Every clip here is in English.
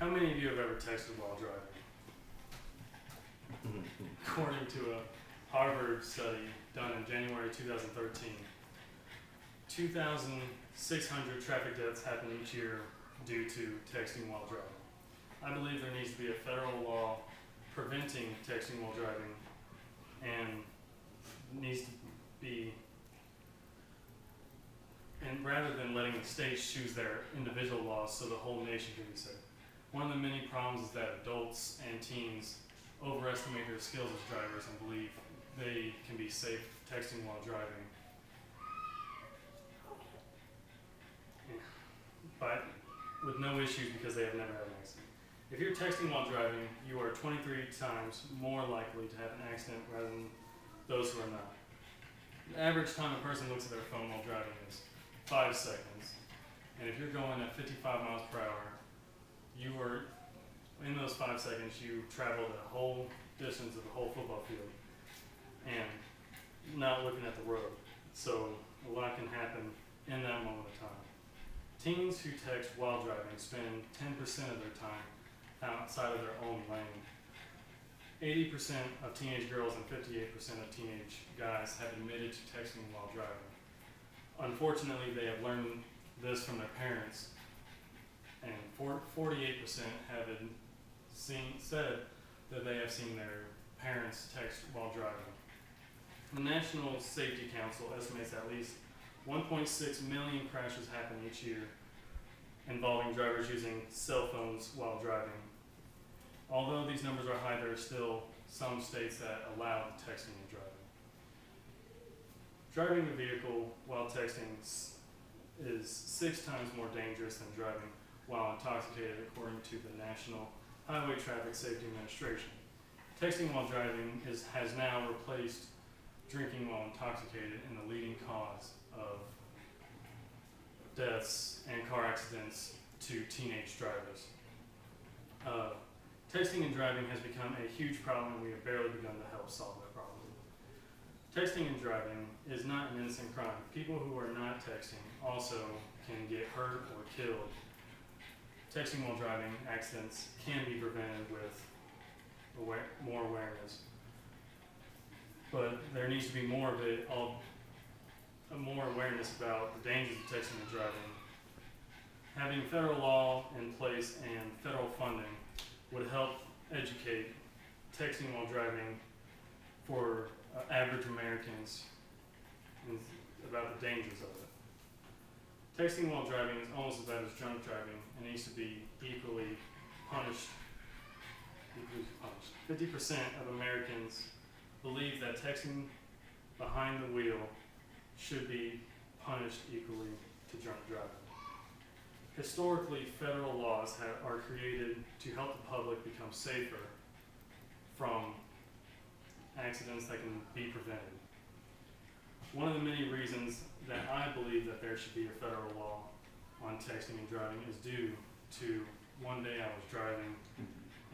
How many of you have ever texted while driving? According to a Harvard study done in January 2013, 2,600 traffic deaths happen each year due to texting while driving. I believe there needs to be a federal law preventing texting while driving, and needs to be, and rather than letting the states choose their individual laws so the whole nation can be safe. One of the many problems is that adults and teens overestimate their skills as drivers and believe they can be safe texting while driving. But with no issues because they have never had an accident. If you're texting while driving, you are 23 times more likely to have an accident rather than those who are not. The average time a person looks at their phone while driving is 5 seconds. And if you're going at 55 miles per hour, you are, in those 5 seconds, you traveled a whole distance of a whole football field and not looking at the road. So a lot can happen in that moment of time. Teens who text while driving spend 10% of their time outside of their own lane. 80% of teenage girls and 58% of teenage guys have admitted to texting while driving. Unfortunately, they have learned this from their parents, and 48% have said that they have seen their parents text while driving. The National Safety Council estimates at least 1.6 million crashes happen each year involving drivers using cell phones while driving. Although these numbers are high, there are still some states that allow texting and driving. Driving a vehicle while texting is 6 times more dangerous than driving while intoxicated, according to the National Highway Traffic Safety Administration. Texting while driving has now replaced drinking while intoxicated in the leading cause of deaths and car accidents to teenage drivers. Texting and driving has become a huge problem, and we have barely begun to help solve that problem. Texting and driving is not an innocent crime. People who are not texting also can get hurt or killed. Texting while driving accidents can be prevented with more awareness. But there needs to be more of it, more awareness about the dangers of texting and driving. Having federal law in place and federal funding would help educate texting while driving for average Americans about the dangers of it. Texting while driving is almost as bad as drunk driving and needs to be equally punished. 50% of Americans believe that texting behind the wheel should be punished equally to drunk driving. Historically, federal laws are created to help the public become safer from accidents that can be prevented. One of the many reasons that I believe that there should be a federal law on texting and driving is due to one day I was driving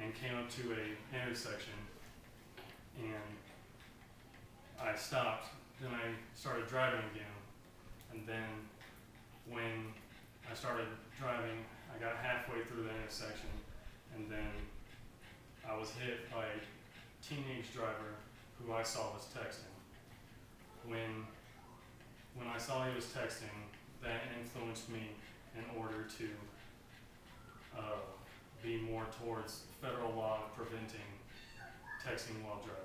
and came up to an intersection and I stopped, then I started driving again, and then when I started driving, I got halfway through the intersection, and then I was hit by a teenage driver who I saw was texting. When I saw he was texting, that influenced me in order to be more towards federal law preventing texting while driving.